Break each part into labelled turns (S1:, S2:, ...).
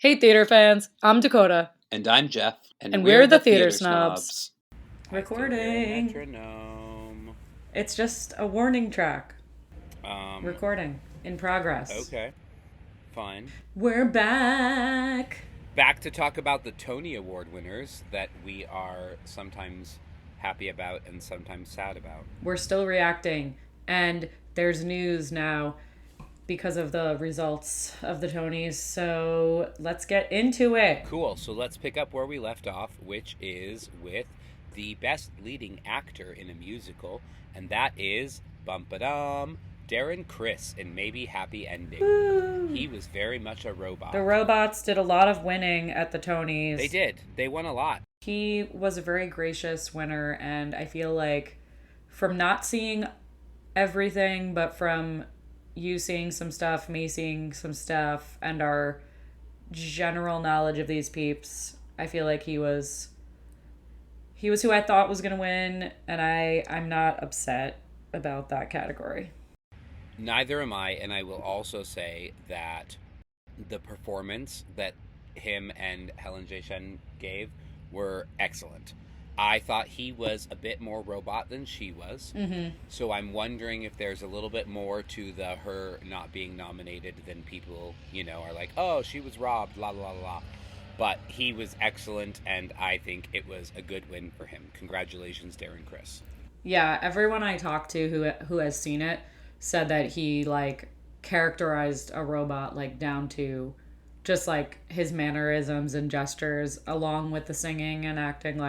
S1: Hey theater fans, I'm Dakota.
S2: And I'm Jeff.
S1: And we're the Theater Snobs.
S2: Recording.
S1: Metronome. It's just a warning track. Recording. In progress.
S2: Okay. Fine.
S1: We're back.
S2: Back to talk about the Tony Award winners that we are sometimes happy about and sometimes sad about.
S1: We're still reacting. And there's news now because of the results of the Tonys. So let's get into it.
S2: Cool. So let's pick up where we left off, which is with the best leading actor in a musical. And that is, bum-ba-dum, Darren Criss in Maybe Happy Ending.
S1: Woo.
S2: He was very much a robot.
S1: The robots did a lot of winning at the Tonys.
S2: They did. They won a lot.
S1: He was a very gracious winner, and I feel like from not seeing everything, but from you seeing some stuff, me seeing some stuff, and our general knowledge of these peeps, I feel like he was who I thought was going to win, and I'm not upset about that category.
S2: Neither am I, and I will also say that the performance that him and Helen J. Shen gave were excellent. I thought he was a bit more robot than she was.
S1: Mm-hmm.
S2: So I'm wondering if there's a little bit more to her not being nominated than people, are like, oh, she was robbed, la la la. But he was excellent, and I think it was a good win for him. Congratulations, Darren Criss.
S1: Yeah, everyone I talked to who has seen it said that he characterized a robot down to just his mannerisms and gestures, along with the singing and acting.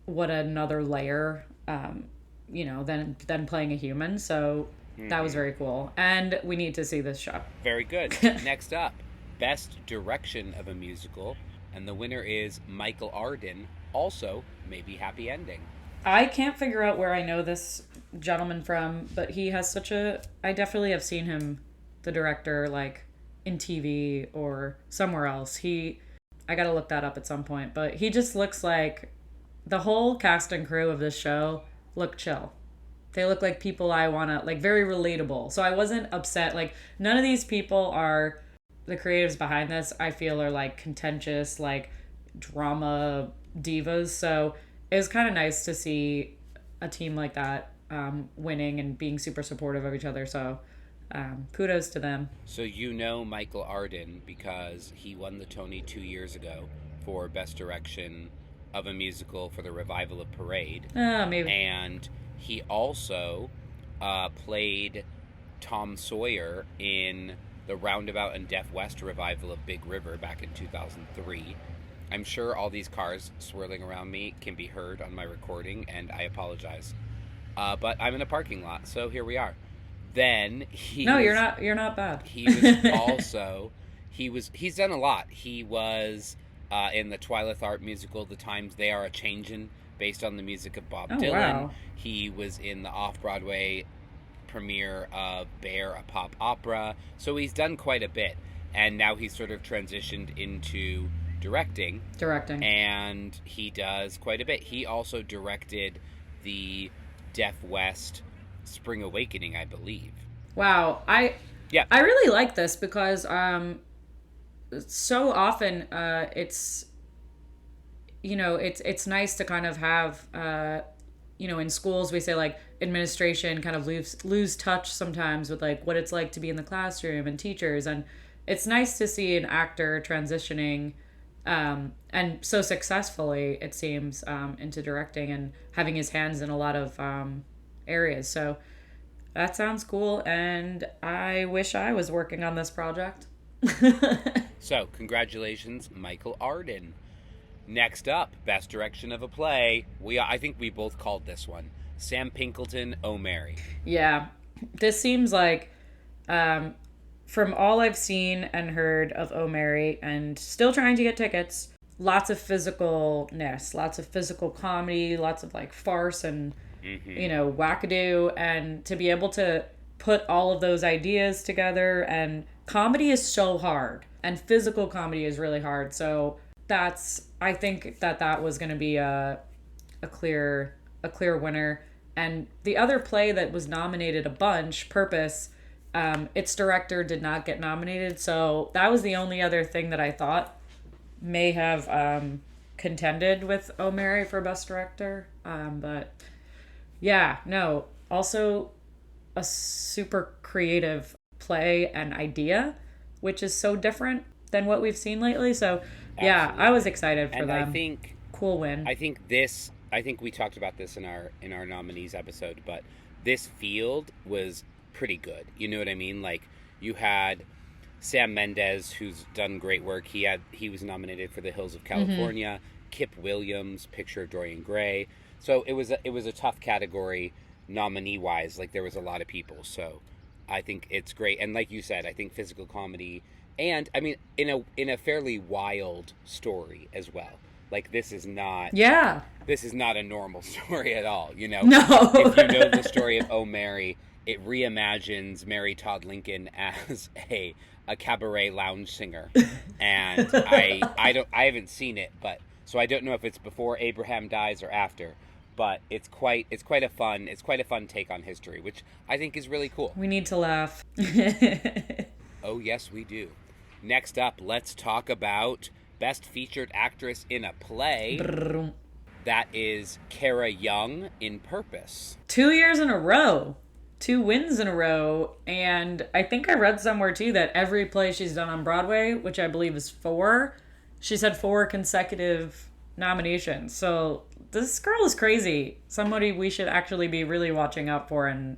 S1: What another layer, than playing a human. So that was very cool, and we need to see this show.
S2: Very good. Next up, best direction of a musical, and the winner is Michael Arden. Also, Maybe Happy Ending.
S1: I can't figure out where I know this gentleman from, but he has I definitely have seen him, the director, in TV or somewhere else. I gotta look that up at some point, but he just looks like the whole cast and crew of this show look chill. They look like people I want to, very relatable. So I wasn't upset. None of these people are the creatives behind this, I feel, are contentious, drama divas. So it was kind of nice to see a team like that winning and being super supportive of each other. So kudos to them.
S2: So Michael Arden because he won the Tony 2 years ago for Best Direction of a musical for the revival of Parade.
S1: Maybe.
S2: And he also played Tom Sawyer in the Roundabout and Deaf West revival of Big River back in 2003. I'm sure all these cars swirling around me can be heard on my recording, and I apologize. But I'm in a parking lot, so here we are. Then
S1: you're not bad.
S2: He was also he's done a lot. He was in the Twyla Tharp musical, The Times They Are A-Changin', based on the music of Bob Dylan.
S1: Wow.
S2: He was in the off-Broadway premiere of Bear, a pop opera. So he's done quite a bit. And now he's sort of transitioned into directing. And he does quite a bit. He also directed the Deaf West Spring Awakening, I believe.
S1: Wow. I really like this because so often it's nice to kind of have in schools we say administration kind of lose touch sometimes with what it's like to be in the classroom and teachers, and it's nice to see an actor transitioning and so successfully, it seems, into directing and having his hands in a lot of areas. So that sounds cool, and I wish I was working on this project.
S2: So, congratulations, Michael Arden. Next up, best direction of a play. I think we both called this one. Sam Pinkelton, Oh Mary.
S1: Yeah, this seems like, from all I've seen and heard of Oh Mary, and still trying to get tickets, lots of physicalness, lots of physical comedy, lots of farce and wackadoo, and to be able to put all of those ideas together. And comedy is so hard, and physical comedy is really hard. So I think that was going to be a clear winner. And the other play that was nominated a bunch, Purpose, Its director did not get nominated, so that was the only other thing that I thought may have contended with Oh Mary for Best Director. But yeah, no. Also, a super creative play and idea, which is so different than what we've seen lately. So yeah,
S2: Absolutely.
S1: I was excited for
S2: And
S1: them.
S2: I think
S1: Cool win.
S2: I think we talked about this in our nominees episode, but this field was pretty good. You know what I mean? Like, you had Sam Mendes, who's done great work. He was nominated for The Hills of California. Kip Williams, Picture of Dorian Gray. So it was a tough category nominee wise. Like, there was a lot of people. So I think it's great. And like you said, I think physical comedy, and I mean, in a fairly wild story as well. Like, this is not a normal story at all, you know?
S1: No.
S2: If you know the story of Oh Mary, it reimagines Mary Todd Lincoln as a cabaret lounge singer. And I haven't seen it, but so I don't know if it's before Abraham dies or after. But it's quite a fun take on history, which I think is really cool.
S1: We need to laugh.
S2: Oh yes, we do. Next up, let's talk about Best Featured Actress in a Play. That is Kara Young in Purpose.
S1: 2 years in a row. 2 wins in a row. And I think I read somewhere too that every play she's done on Broadway, which I believe is 4, she's had 4 consecutive nominations. So this girl is crazy. Somebody we should actually be really watching out for and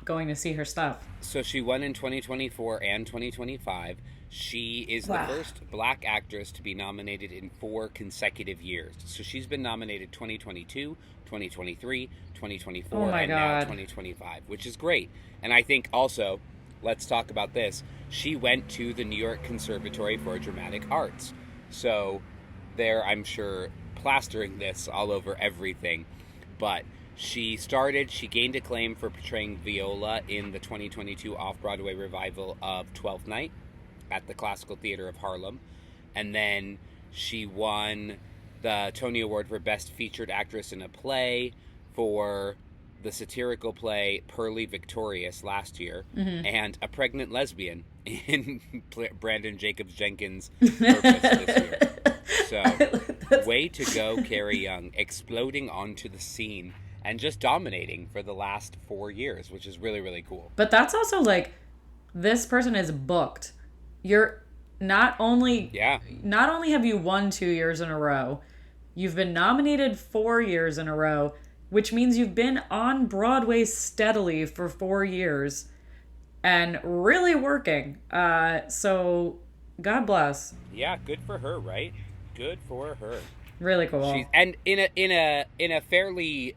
S1: going to see her stuff.
S2: So she won in 2024 and 2025. She is the first black actress to be nominated in 4 consecutive years. So she's been nominated 2022, 2023, 2024, and now 2025, which is great. And I think also, let's talk about this, she went to the New York Conservatory for Dramatic Arts. So they're, I'm sure, plastering this all over everything. But she gained acclaim for portraying Viola in the 2022 off-Broadway revival of Twelfth Night at the Classical Theater of Harlem. And then she won the Tony Award for Best Featured Actress in a Play for the satirical play Pearly Victorious last year, and a pregnant lesbian in Brandon Jacobs Jenkins' Purpose this year. So, way to go, Kara Young, exploding onto the scene and just dominating for the last 4 years, which is really, really cool.
S1: But that's also like, this person is booked. You're not only have you won 2 years in a row, you've been nominated 4 years in a row, which means you've been on Broadway steadily for 4 years and really working. So God bless.
S2: Yeah, good for her, right? Good for her.
S1: Really cool.
S2: And in a fairly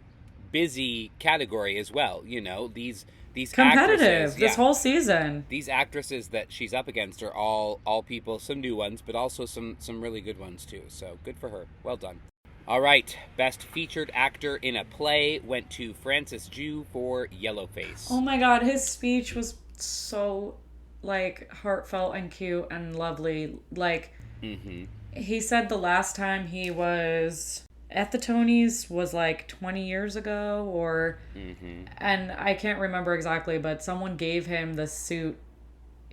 S2: busy category as well. You know, these
S1: competitive this whole season.
S2: These actresses that she's up against are all people, some new ones, but also some really good ones too. So good for her. Well done. All right, Best Featured Actor in a Play went to Francis Ju for Yellowface.
S1: Oh my God, his speech was so like heartfelt and cute and lovely. Like, he said the last time he was at the Tonys was like 20 years ago, or and I can't remember exactly, but someone gave him the suit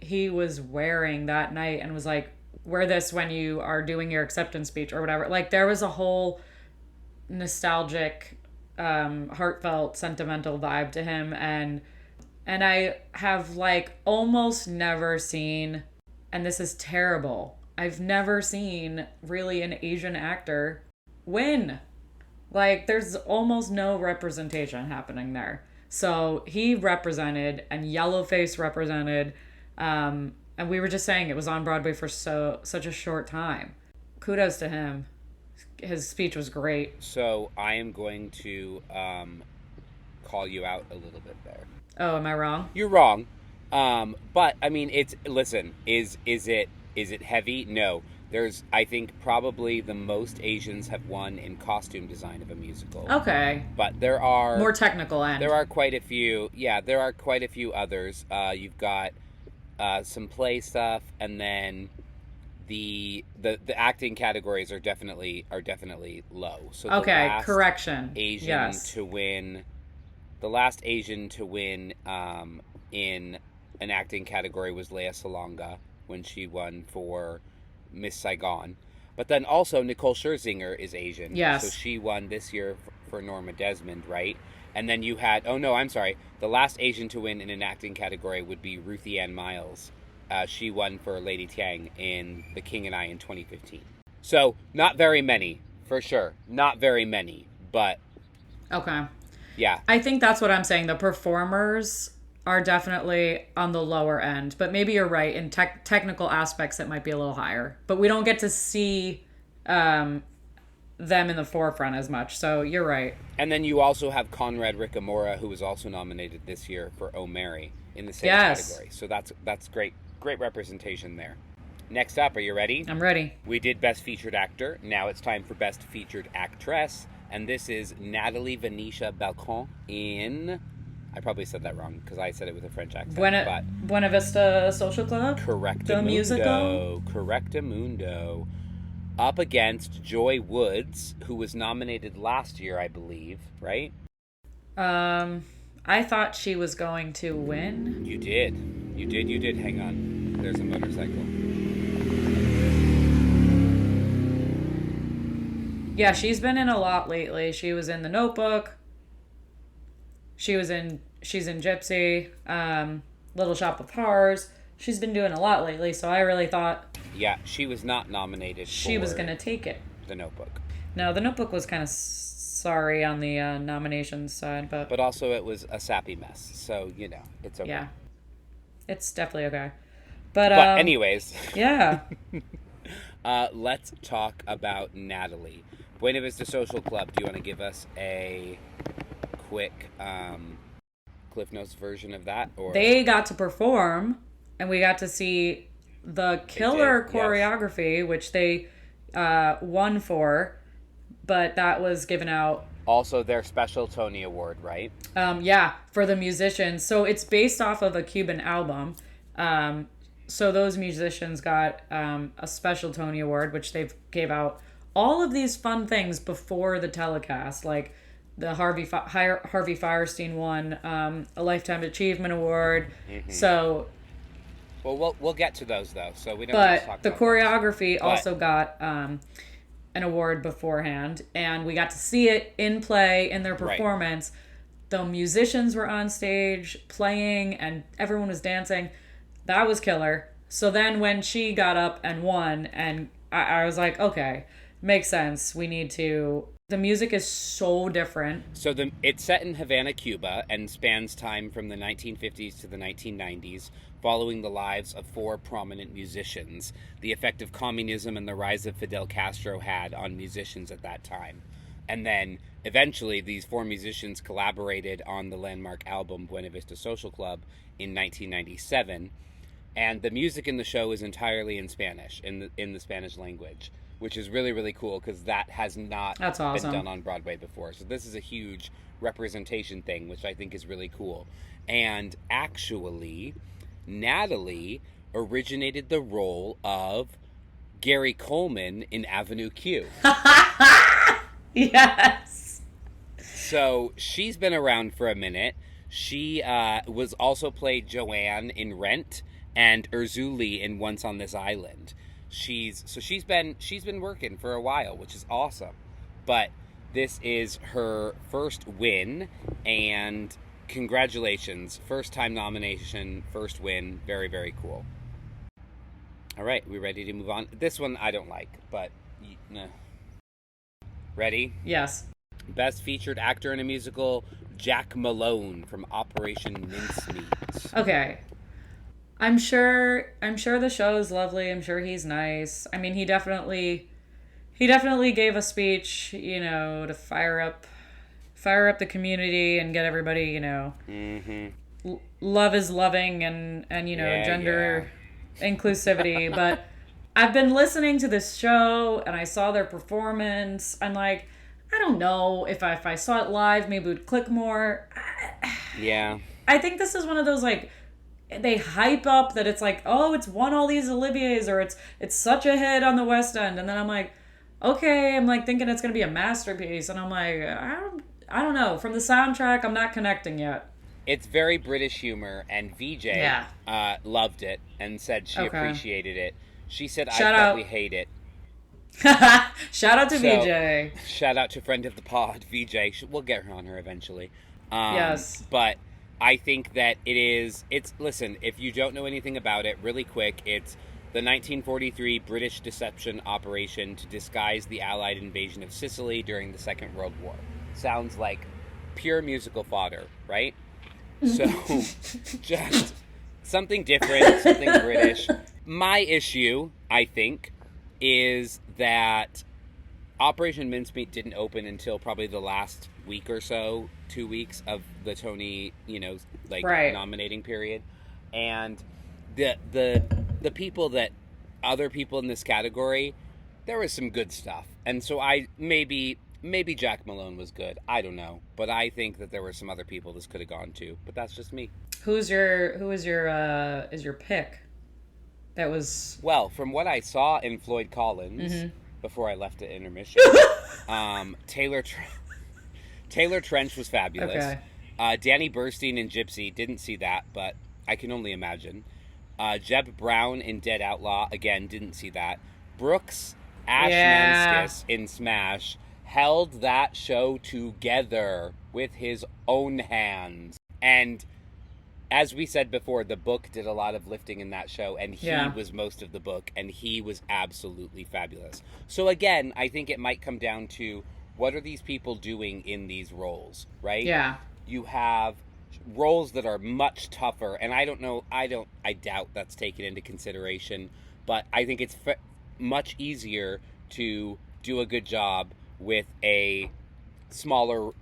S1: he was wearing that night and was like, wear this when you are doing your acceptance speech or whatever. Like, there was a whole nostalgic, heartfelt, sentimental vibe to him, and I have like almost never seen, and this is terrible, I've never seen really an Asian actor win. Like, there's almost no representation happening there. So he represented, and Yellowface represented, and we were just saying it was on Broadway for such a short time. Kudos to him. His speech was great.
S2: So I am going to call you out a little bit there.
S1: Oh, am I wrong?
S2: You're wrong. But I mean, is it heavy? No. There's, I think, probably the most Asians have won in costume design of a musical.
S1: Okay.
S2: But there are
S1: more technical end.
S2: There are quite a few. Yeah, there are quite a few others. You've got some play stuff, and then the acting categories are definitely low. So
S1: correction.
S2: The last Asian to win in an acting category was Lea Salonga when she won for Miss Saigon. But then also Nicole Scherzinger is Asian.
S1: Yes.
S2: So she won this year for Norma Desmond, right? And then you had, oh no, I'm sorry. The last Asian to win in an acting category would be Ruthie Ann Miles. She won for Lady Tiang in The King and I in 2015. So not very many, for sure. Not very many, but...
S1: Okay.
S2: Yeah.
S1: I think that's what I'm saying. The performers are definitely on the lower end, but maybe you're right. In technical aspects, it might be a little higher. But we don't get to see them in the forefront as much, so you're right.
S2: And then you also have Conrad Ricamora, who was also nominated this year for Oh Mary in the same
S1: Yes.
S2: category. So that's great representation there. Next up, are you ready?
S1: I'm ready.
S2: We did Best Featured Actor. Now it's time for Best Featured Actress. And this is Natalie Venetia Balcon in... I probably said that wrong because I said it with a French accent.
S1: Buena Vista Social Club?
S2: Correctamundo.
S1: The musical?
S2: Correctamundo. Up against Joy Woods, who was nominated last year, I believe, right?
S1: I thought she was going to win.
S2: You did. Hang on. There's a motorcycle.
S1: Yeah, she's been in a lot lately. She was in The Notebook. She's in Gypsy, Little Shop of Horrors. She's been doing a lot lately, so I really thought...
S2: Yeah, she was not nominated
S1: she was going to take it.
S2: The Notebook.
S1: No, The Notebook was kind of sorry on the nominations side, but...
S2: But also it was a sappy mess, so, it's okay.
S1: Yeah. It's definitely okay. But
S2: anyways...
S1: Yeah.
S2: Let's talk about Natalie. Buena Vista Social Club, do you want to give us a quick Cliff Notes version of that? Or
S1: they got to perform, and we got to see the killer choreography, yes, which they won for, but that was given out.
S2: Also their special Tony Award, right?
S1: Yeah, for the musicians. So it's based off of a Cuban album. So those musicians got a special Tony Award, which they've gave out all of these fun things before the telecast, like the Harvey Fierstein won a Lifetime Achievement Award. Mm-hmm. So,
S2: well, we'll get to those though. So we don't.
S1: But the choreography also got an award beforehand, and we got to see it in play in their performance. Right. The musicians were on stage playing, and everyone was dancing. That was killer. So then when she got up and won, and I was like, okay, makes sense. We need to... The music is so different.
S2: So it's set in Havana, Cuba, and spans time from the 1950s to the 1990s, following the lives of 4 prominent musicians, the effect of communism and the rise of Fidel Castro had on musicians at that time. And then, eventually, these 4 musicians collaborated on the landmark album Buena Vista Social Club in 1997, and the music in the show is entirely in Spanish, in the Spanish language, which is really, really cool because that has not been done on Broadway before. So this is a huge representation thing, which I think is really cool. And actually, Natalie originated the role of Gary Coleman in Avenue Q.
S1: Yes.
S2: So she's been around for a minute. She was also played Joanne in Rent and Urzuli in Once on This Island. She's been working for a while, which is awesome. But this is her first win, and congratulations. First time nomination, first win. Very, very cool. All right, we ready to move on? This one I don't like, but ready?
S1: Yes.
S2: Best featured actor in a musical, Jack Malone from Operation Mincemeat. Okay.
S1: I'm sure the show is lovely. I'm sure he's nice. I mean, he definitely gave a speech, to fire up the community and get everybody,
S2: mm-hmm.
S1: Love is loving and gender inclusivity. But I've been listening to this show and I saw their performance. I'm like, I don't know if I saw it live, maybe it would click more.
S2: Yeah.
S1: I think this is one of those, like, they hype up that it's like, oh, it's won all these Olivier's, or it's such a hit on the West End, and then I'm like, okay, I'm like thinking it's gonna be a masterpiece, and I'm like, I don't know. From the soundtrack, I'm not connecting yet.
S2: It's very British humor, and VJ loved it and said she appreciated it. She said, I probably hate it.
S1: Shout out to VJ.
S2: Shout out to friend of the pod, VJ. We'll get her on her eventually.
S1: Yes.
S2: But I think that listen, if you don't know anything about it, really quick, it's the 1943 British deception operation to disguise the Allied invasion of Sicily during the Second World War. Sounds like pure musical fodder, right? So, just something different, something British. My issue, I think, is that Operation Mincemeat didn't open until probably the last week or so, 2 weeks of the Tony, nominating period. And the people that, other people in this category, there was some good stuff. And so maybe Jack Malone was good. I don't know. But I think that there were some other people this could have gone to. But that's just me.
S1: Who is your pick? That was...
S2: Well, from what I saw in Floyd Collins, before I left at intermission, Taylor Trench was fabulous.
S1: Okay.
S2: Danny Burstein in Gypsy, didn't see that, but I can only imagine. Jeb Brown in Dead Outlaw, again, didn't see that. Brooks Ashmanskas in Smash held that show together with his own hands. And as we said before, the book did a lot of lifting in that show, and he was most of the book, and he was absolutely fabulous. So again, I think it might come down to, what are these people doing in these roles, right?
S1: Yeah.
S2: You have roles that are much tougher, and I doubt that's taken into consideration, but I think it's much easier to do a good job with a smaller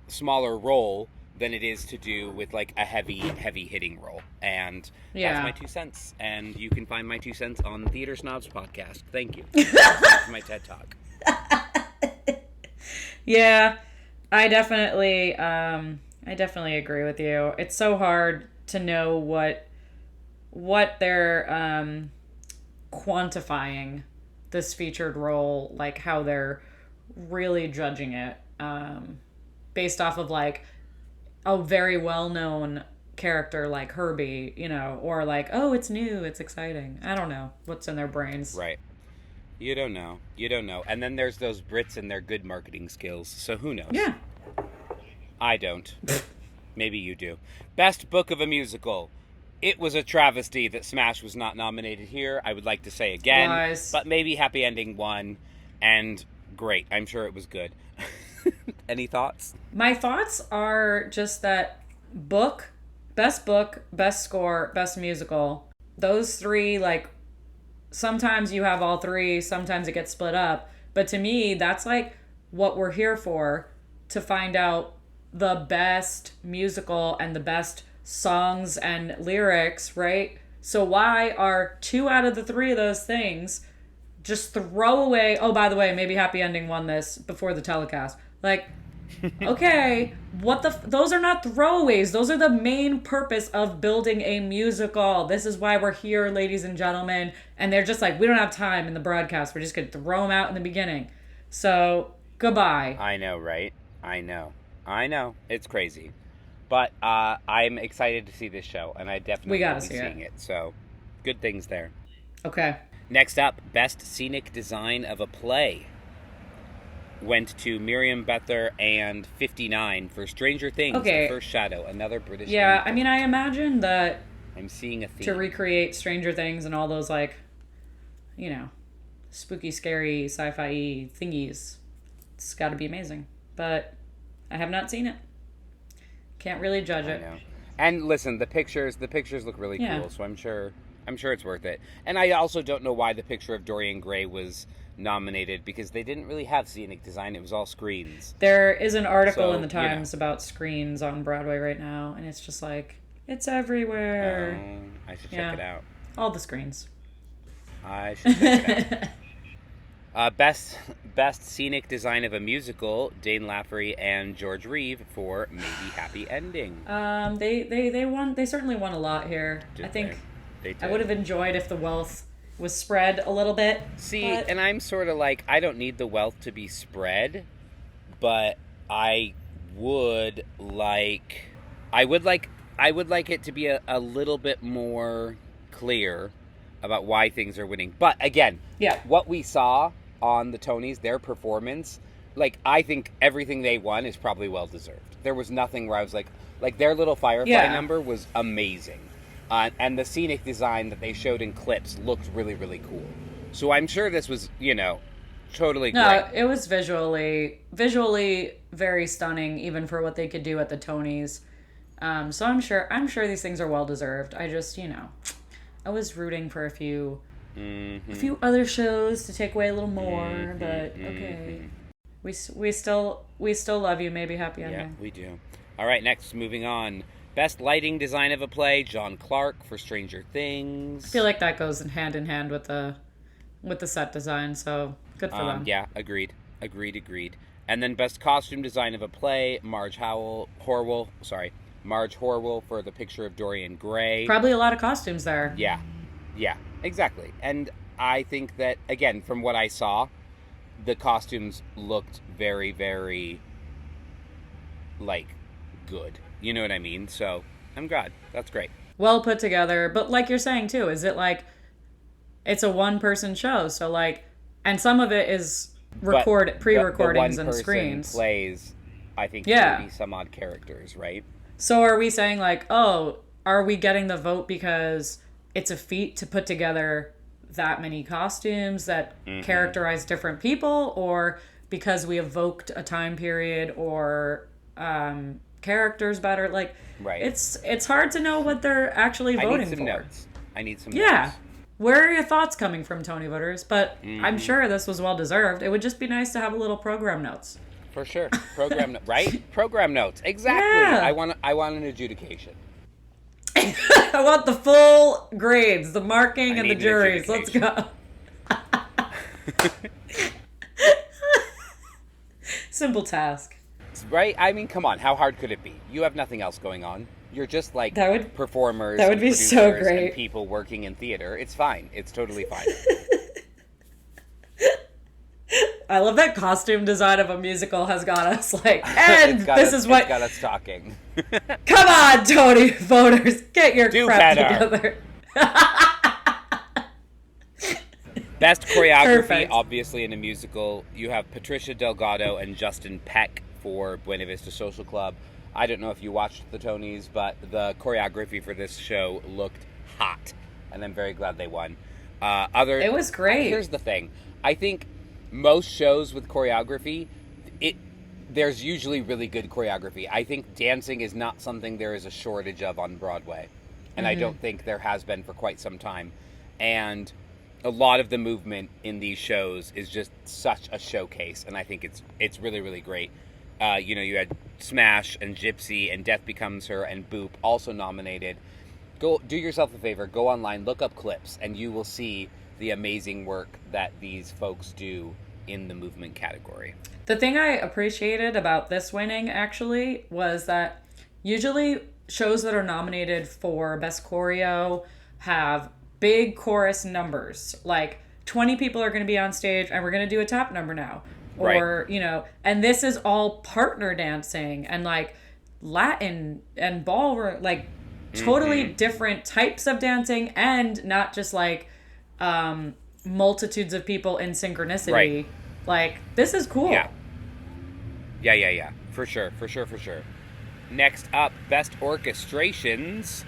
S2: role than it is to do with like a heavy hitting role. And that's my 2 cents. And you can find my 2 cents on the Theater Snobs podcast. Thank you. That's my TED Talk.
S1: Yeah, I definitely agree with you. It's so hard to know what they're quantifying this featured role, like how they're really judging it based off of like a very well-known character like Herbie, or like, oh, it's new, it's exciting. I don't know what's in their brains.
S2: Right. You don't know. And then there's those Brits and their good marketing skills, so who knows?
S1: Yeah.
S2: I don't. Maybe you do. Best Book of a Musical. It was a travesty that Smash was not nominated here. I would like to say again.
S1: Lies.
S2: But maybe Happy Ending won, and great. I'm sure it was good. Any thoughts?
S1: My thoughts are just that best score, best musical. Those three, like, sometimes you have all three, sometimes it gets split up. But to me, that's like what we're here for, to find out the best musical and the best songs and lyrics, right? So why are 2 out of the 3 of those things just throw away? Oh, by the way, maybe Happy Ending won this before the telecast. Like, okay, those are not throwaways. Those are the main purpose of building a musical. This is why we're here, ladies and gentlemen. And they're just like, we don't have time in the broadcast. We're just going to throw them out in the beginning. So, goodbye.
S2: I know, right? I know. It's crazy. But I'm excited to see this show, and I definitely will be seeing it. So, good things there.
S1: Okay.
S2: Next up, Best Scenic Design of a Play went to Miriam Bether and 59 for Stranger Things, The First Shadow, another British
S1: Yeah, I mean, I imagine that
S2: I'm seeing a theme.
S1: To recreate Stranger Things and all those, like, spooky, scary, sci-fi thingies, it's got to be amazing. But I have not seen it. Can't really judge it.
S2: I know. And listen, the pictures look really cool, so I'm sure it's worth it. And I also don't know why the picture of Dorian Gray was nominated, because they didn't really have scenic design. It was all screens.
S1: There is an article in the Times about screens on Broadway right now, and it's just like, it's everywhere.
S2: I should check it out.
S1: All the screens.
S2: I should check it out. Best scenic design of a musical, Dane Laffery and George Reeve for Maybe Happy Ending.
S1: They won. They certainly won a lot here. I think
S2: they did.
S1: I would have enjoyed if the wealth was spread a little bit.
S2: And I'm sort of like, I don't need the wealth to be spread, but I would like I would like it to be a little bit more clear about why things are winning. But again,
S1: Yeah.
S2: what we saw on the Tonys, their performance, like, I think everything they won is probably well deserved. There was nothing where I was like their little Firefly number was amazing. And the scenic design that they showed in clips looked really, really cool. So I'm sure this was, totally great.
S1: No, it was visually very stunning, even for what they could do at the Tonys. So I'm sure these things are well deserved. I just, I was rooting for a few other shows to take away a little more, but okay. We still love you. Maybe happy ending.
S2: Yeah, we do. All right, next, moving on. Best lighting design of a play, John Clark for Stranger Things.
S1: I feel like that goes hand in hand with the set design, so good for them.
S2: Yeah, agreed. And then best costume design of a play, Marge Horwell for The Picture of Dorian Gray.
S1: Probably a lot of costumes there.
S2: Yeah, exactly. And I think that, again, from what I saw, the costumes looked very, very, good. You know what I mean? So I'm glad. That's great.
S1: Well put together. But like you're saying, too, is it it's a one-person show, so and some of it is pre-recordings and screens.
S2: Plays, I think, 30 some odd characters, right?
S1: So are we saying are we getting the vote because it's a feat to put together that many costumes that characterize different people, or because we evoked a time period or characters better?
S2: Right.
S1: It's hard to know what they're actually voting for.
S2: I need some
S1: notes.
S2: notes.
S1: Where are your thoughts coming from, Tony voters? But I'm sure this was well deserved. It would just be nice to have a little program notes.
S2: For sure. Right? Program notes. Exactly.
S1: Yeah.
S2: I want an adjudication.
S1: I want the full grades, the marking, and the juries. Let's go. Simple task.
S2: Right? I mean, come on. How hard could it be? You have nothing else going on. You're just performers.
S1: That would be so great.
S2: And people working in theater. It's fine. It's totally fine.
S1: I love that costume design of a musical has got us it's got
S2: us talking.
S1: Come on, Tony voters, get your crap together.
S2: Best choreography,
S1: Perfect.
S2: Obviously, in a musical, you have Patricia Delgado and Justin Peck for Buena Vista Social Club. I don't know if you watched the Tonys, but the choreography for this show looked hot, and I'm very glad they won.
S1: It was great.
S2: Here's the thing. I think most shows with choreography, there's usually really good choreography. I think dancing is not something there is a shortage of on Broadway, and I don't think there has been for quite some time. And a lot of the movement in these shows is just such a showcase, and I think it's really, really great. You had Smash and Gypsy and Death Becomes Her and Boop also nominated. Go do yourself a favor, go online, look up clips, and you will see the amazing work that these folks do in the movement category.
S1: The thing I appreciated about this winning, actually, was that usually shows that are nominated for Best Choreo have big chorus numbers. 20 people are going to be on stage, and we're going to do a tap number now. Or, and this is all partner dancing and Latin and ballroom, totally different types of dancing, and not just multitudes of people in synchronicity.
S2: Right.
S1: This is cool.
S2: Yeah. For sure. Next up, Best Orchestrations,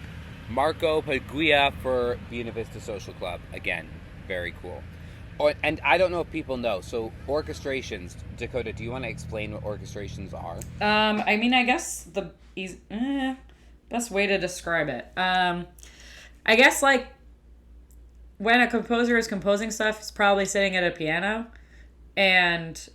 S2: Marco Paglia for Buena Vista Social Club. Again, very cool. And I don't know if people know. So orchestrations, Dakota, do you want to explain what orchestrations are?
S1: I guess the best way to describe it. I guess when a composer is composing stuff, he's probably sitting at a piano, and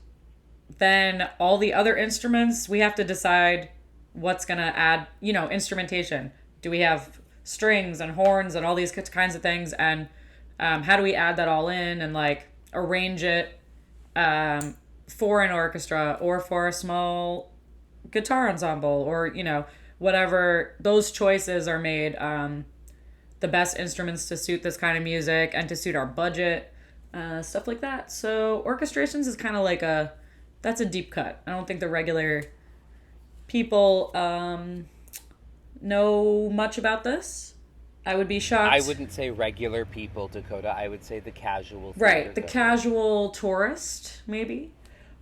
S1: then all the other instruments, we have to decide what's going to add, instrumentation. Do we have strings and horns and all these kinds of things, and how do we add that all in and arrange it for an orchestra or for a small guitar ensemble, or whatever. Those choices are made, the best instruments to suit this kind of music and to suit our budget, stuff like that. So orchestrations is kind of that's a deep cut. I don't think the regular people know much about this. I would be shocked.
S2: I wouldn't say regular people, Dakota. I would say the casual
S1: Right, the
S2: theater goer.
S1: casual tourist, maybe.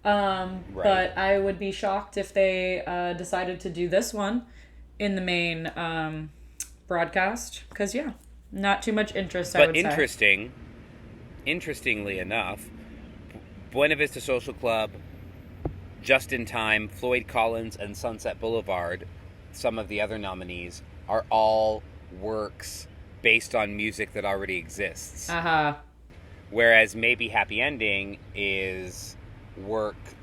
S2: Right.
S1: But I would be shocked if they decided to do this one in the main broadcast. Because, yeah, not too much interest, I
S2: But
S1: would say.
S2: interestingly enough, Buena Vista Social Club, Just in Time, Floyd Collins, and Sunset Boulevard, some of the other nominees, are all works based on music that already exists.
S1: Uh-huh.
S2: Whereas maybe Happy Ending is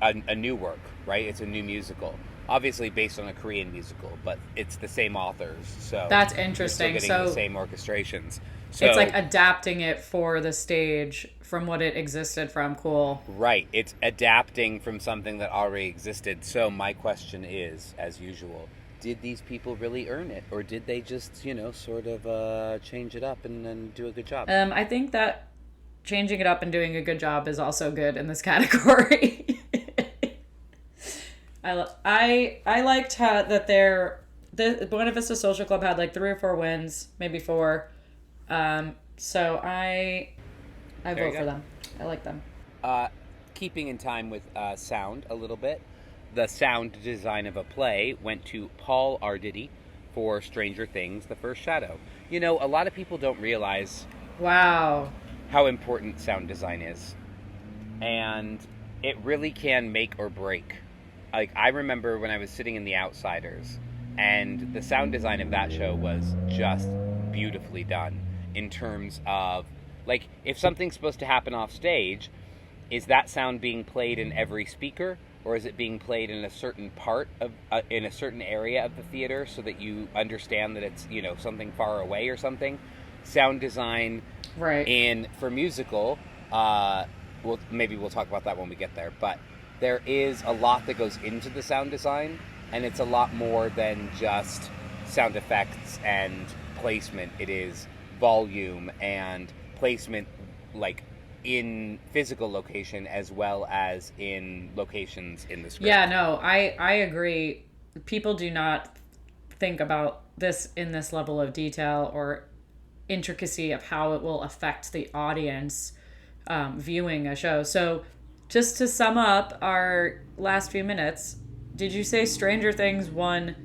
S2: a new work, right? It's a new musical. Obviously based on a Korean musical, but it's the same authors, so
S1: That's
S2: you're
S1: interesting.
S2: still getting the
S1: So
S2: same orchestrations. So
S1: it's like adapting it for the stage from what it existed from. Cool.
S2: right, it's adapting from something that already existed. So my question is, as usual, did these people really earn it, or did they just, sort of change it up and do a good job?
S1: I think that changing it up and doing a good job is also good in this category. I liked how that the Buena Vista Social Club had like 3 or 4 wins, maybe 4. So I vote for them. I like them.
S2: Keeping in time with sound a little bit, the sound design of a play went to Paul Arditi for Stranger Things: The First Shadow. A lot of people don't realize
S1: Wow.
S2: how important sound design is, and it really can make or break. Like, I remember when I was sitting in The Outsiders, and the sound design of that show was just beautifully done in terms of, like, if something's supposed to happen off stage, is that sound being played in every speaker, or is it being played in a certain part of in a certain area of the theater so that you understand that it's something far away or something? Sound design
S1: Right.
S2: for musical, maybe we'll talk about that when we get there, but there is a lot that goes into the sound design, and it's a lot more than just sound effects and placement. It is volume and placement, like in physical location as well as in locations in the script.
S1: Yeah, no, I agree. People do not think about this in this level of detail or intricacy of how it will affect the audience viewing a show. So, just to sum up our last few minutes, did you say Stranger Things won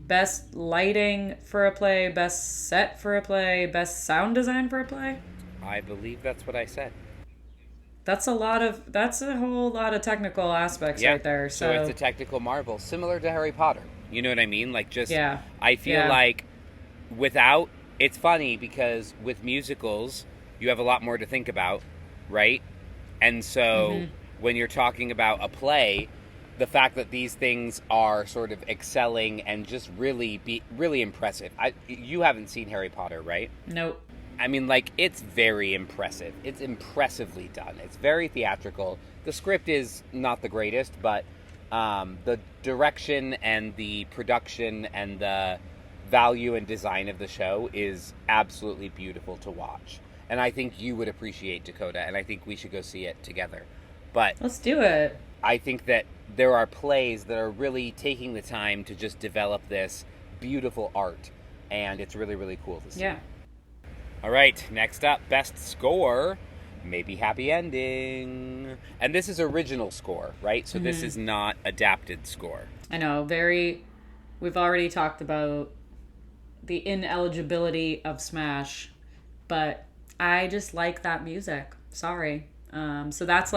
S1: best lighting for a play, best set for a play, best sound design for a play?
S2: I believe that's what I said.
S1: That's a whole lot of technical aspects right there.
S2: So it's a technical marvel, similar to Harry Potter. You know what I mean? Like, just,
S1: yeah.
S2: I feel like it's funny because with musicals, you have a lot more to think about, right? And so when you're talking about a play, the fact that these things are sort of excelling and just really impressive. You haven't seen Harry Potter, right?
S1: Nope.
S2: I mean, like, it's very impressive. It's impressively done. It's very theatrical. The script is not the greatest, but the direction and the production and the value and design of the show is absolutely beautiful to watch. And I think you would appreciate Dakota, and I think we should go see it together. But
S1: let's do it.
S2: I think that there are plays that are really taking the time to just develop this beautiful art, and it's really, really cool to see.
S1: Yeah.
S2: All right, next up, best score, maybe Happy Ending. And this is original score, right? So this is not adapted score.
S1: I know, we've already talked about the ineligibility of Smash, but I just like that music. Sorry. So that's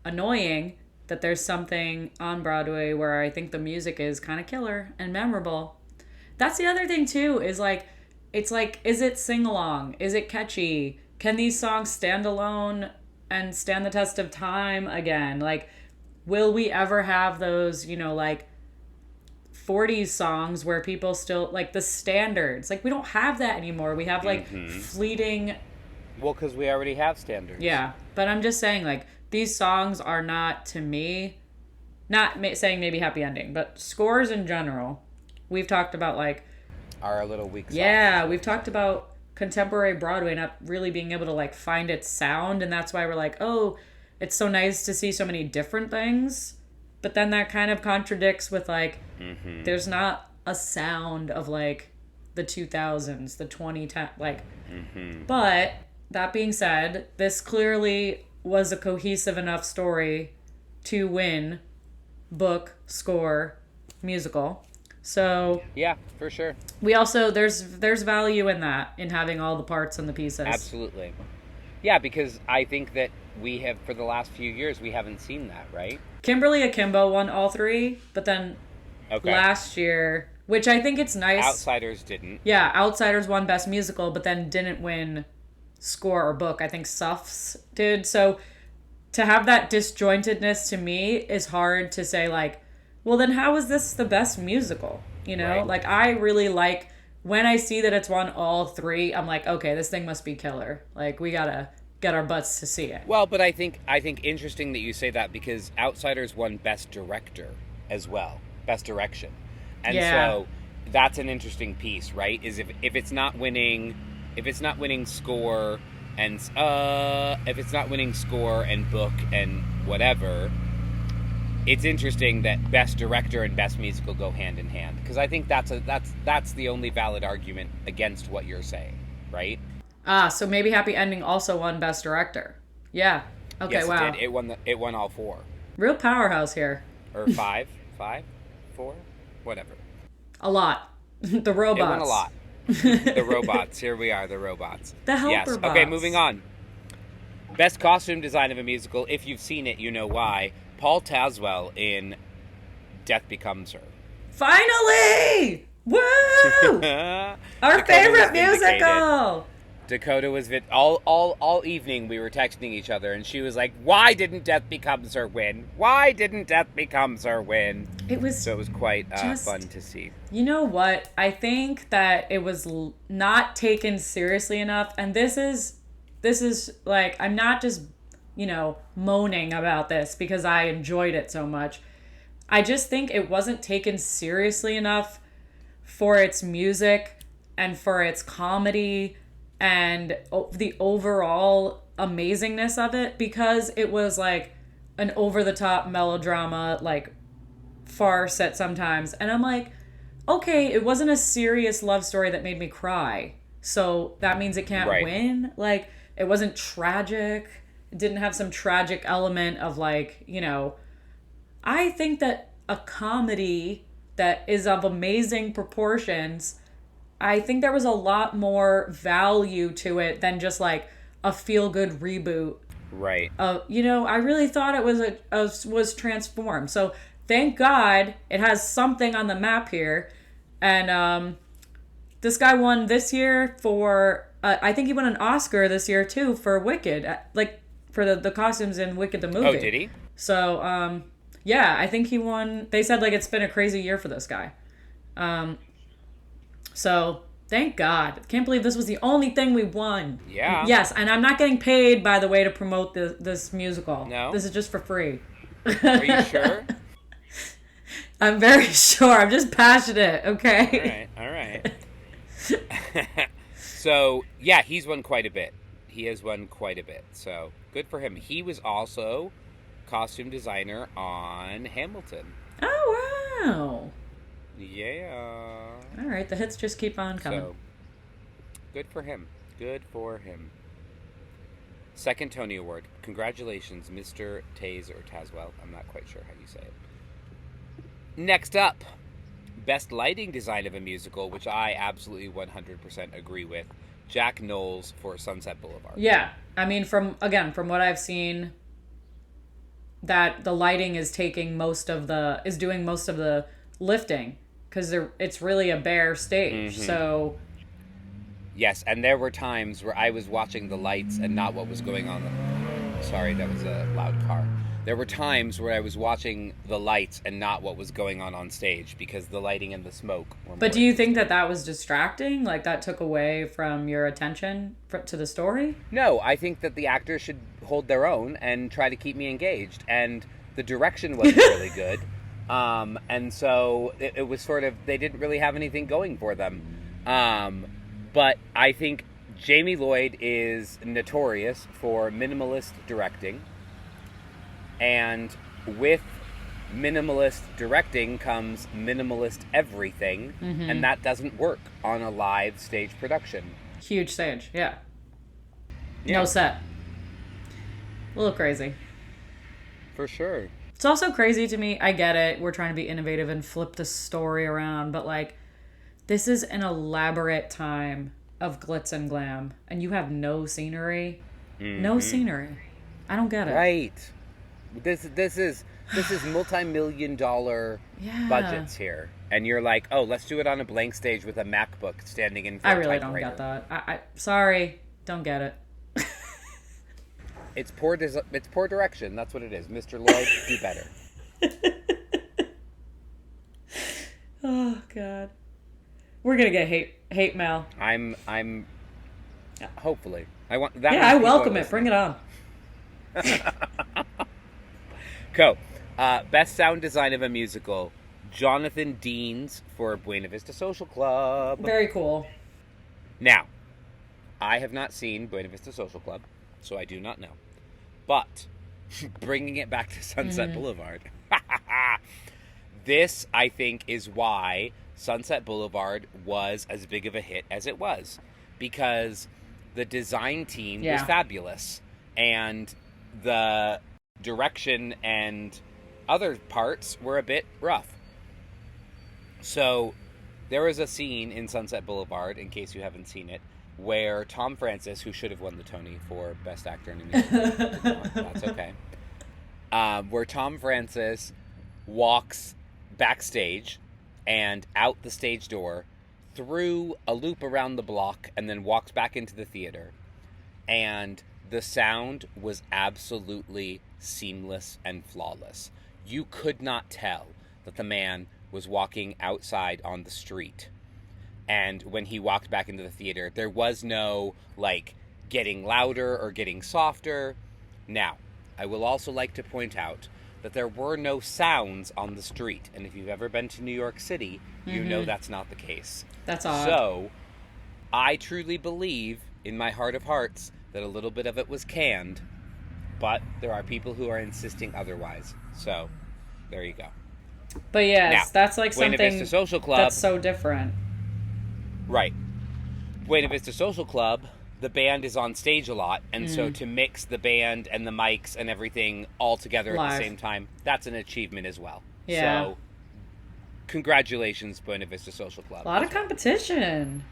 S1: annoying that there's something on Broadway where I think the music is kind of killer and memorable. That's the other thing too, is like, it's like, is it sing-along? Is it catchy? Can these songs stand alone and stand the test of time again? Like, will we ever have those, 40s songs where people still, like, the standards? Like, we don't have that anymore. We have, like, fleeting...
S2: Well, because we already have standards.
S1: Yeah, but I'm just saying, like, these songs are not, to me, not saying maybe Happy Ending, but scores in general. We've talked about, like...
S2: Are a little weak.
S1: Yeah, we've talked about contemporary Broadway not really being able to, like, find its sound, and that's why we're like, oh, it's so nice to see so many different things. But then that kind of contradicts with, like, there's not a sound of, like, the 2000s, the 2010, like, but that being said, this clearly was a cohesive enough story to win book, score, musical. So
S2: yeah, for sure.
S1: we also, there's value in that, in having all the parts and the pieces.
S2: Absolutely. Yeah, because I think that we have, for the last few years, we haven't seen that, right?
S1: Kimberly Akimbo won all three, but then last year, which I think it's nice.
S2: Outsiders didn't.
S1: Yeah, Outsiders won Best Musical, but then didn't win score or book. I think Suffs did. So to have that disjointedness to me is hard to say, like, well, then how is this the best musical? You know,
S2: Right.
S1: like, I really like, when I see that it's won all three, I'm like, okay, this thing must be killer. Like, we gotta get our butts to see it.
S2: Well, but I think interesting that you say that, because Outsiders won Best Director as well, Best Direction, and so that's an interesting piece, right? Is if it's not winning, score and if it's not winning score and book and whatever, it's interesting that Best Director and Best Musical go hand in hand, because I think that's the only valid argument against what you're saying, right?
S1: So maybe Happy Ending also won Best Director. Yeah. Okay,
S2: yes,
S1: wow.
S2: It did. It won all four.
S1: Real powerhouse here.
S2: Or five, four, whatever.
S1: A lot. The robots.
S2: It won a lot. The robots. Here we are, the robots.
S1: The helper
S2: yes.
S1: bots.
S2: Okay, moving on. Best costume design of a musical. If you've seen it, you know why. Paul Tazwell in Death Becomes Her.
S1: Finally! Woo! Our favorite musical!
S2: Dakota was all evening we were texting each other, and she was like, "Why didn't Death Becomes Her win? Why didn't Death Becomes Her win?"
S1: It was
S2: quite fun to see.
S1: You know what? I think that it was not taken seriously enough, and this is like, I'm not just, moaning about this because I enjoyed it so much. I just think it wasn't taken seriously enough for its music and for its comedy and the overall amazingness of it, because it was like an over-the-top melodrama, like, farce at sometimes. And I'm like, okay, it wasn't a serious love story that made me cry, so that means it can't win. Like, it wasn't tragic. It didn't have some tragic element of, like, I think that a comedy that is of amazing proportions, I think there was a lot more value to it than just like a feel-good reboot.
S2: Right.
S1: I really thought it was transformed. So thank God it has something on the map here. And this guy won this year for, I think he won an Oscar this year too for Wicked, like for the costumes in Wicked the movie.
S2: Oh, did he?
S1: So, yeah, I think he won. They said, like, it's been a crazy year for this guy. So, thank God. Can't believe this was the only thing we won.
S2: Yeah.
S1: Yes, and I'm not getting paid, by the way, to promote this musical.
S2: No?
S1: This is just for free.
S2: Are you sure?
S1: I'm very sure. I'm just passionate, okay?
S2: All right. So, yeah, he's won quite a bit. He has won quite a bit. So, good for him. He was also costume designer on Hamilton.
S1: Oh, wow.
S2: Yeah.
S1: All right, the hits just keep on coming.
S2: So, good for him. Good for him. Second Tony Award. Congratulations, Mr. Taze or Tazwell. I'm not quite sure how you say it. Next up, best lighting design of a musical, which I absolutely 100% agree with. Jack Knowles for Sunset Boulevard.
S1: Yeah, I mean, from what I've seen, that the lighting is doing most of the lifting, because it's really a bare stage.
S2: Mm-hmm.
S1: So
S2: yes, and there were times where I was watching the lights and not what was going on. Sorry, that was a loud car. There were times where I was watching the lights and not what was going on stage, because the lighting and the smoke were more.
S1: But do you think that was distracting? Like, that took away from your attention to the story?
S2: No, I think that the actors should hold their own and try to keep me engaged. And the direction wasn't really good. And so it was sort of, they didn't really have anything going for them. But I think Jamie Lloyd is notorious for minimalist directing. And with minimalist directing comes minimalist everything, and that doesn't work on a live stage production.
S1: Huge stage, yeah. No set. A little crazy.
S2: For sure.
S1: It's also crazy to me. I get it. We're trying to be innovative and flip the story around, but like, this is an elaborate time of glitz and glam, and you have no scenery. No scenery. I don't get it.
S2: Right. This is multi-million-dollar budgets here, and you're like, oh, let's do it on a blank stage with a MacBook standing in front of a
S1: I really don't get that. I sorry, don't get it.
S2: It's poor direction. That's what it is. Mr. Lloyd, do better.
S1: Oh God, we're gonna get hate mail.
S2: I'm hopefully. I want that.
S1: Yeah, I welcome it. Bring it on.
S2: Go. Best sound design of a musical. Jonathan Deans for Buena Vista Social Club.
S1: Very cool.
S2: Now, I have not seen Buena Vista Social Club, so I do not know. But, bringing it back to Sunset Boulevard, this, I think, is why Sunset Boulevard was as big of a hit as it was. Because the design team was fabulous. And the direction and other parts were a bit rough. So, there was a scene in Sunset Boulevard, in case you haven't seen it, where Tom Francis, who should have won the Tony for Best Actor in a Musical, that's okay, where Tom Francis walks backstage and out the stage door, through a loop around the block, and then walks back into the theater. And the sound was absolutely seamless and flawless. You could not tell that the man was walking outside on the street. And when he walked back into the theater, there was no, like, getting louder or getting softer. Now, I will also like to point out that there were no sounds on the street. And if you've ever been to New York City, you know that's not the case.
S1: That's odd.
S2: So, I truly believe, in my heart of hearts, that a little bit of it was canned. But there are people who are insisting otherwise. So, there you go.
S1: But yes,
S2: now,
S1: that's like
S2: Buena
S1: something
S2: Vista Social Club,
S1: that's so different.
S2: Right. Buena Vista Social Club, the band is on stage a lot, and so to mix the band and the mics and everything all together at the same time, that's an achievement as well.
S1: Yeah.
S2: So, congratulations, Buena Vista Social Club.
S1: A lot of competition.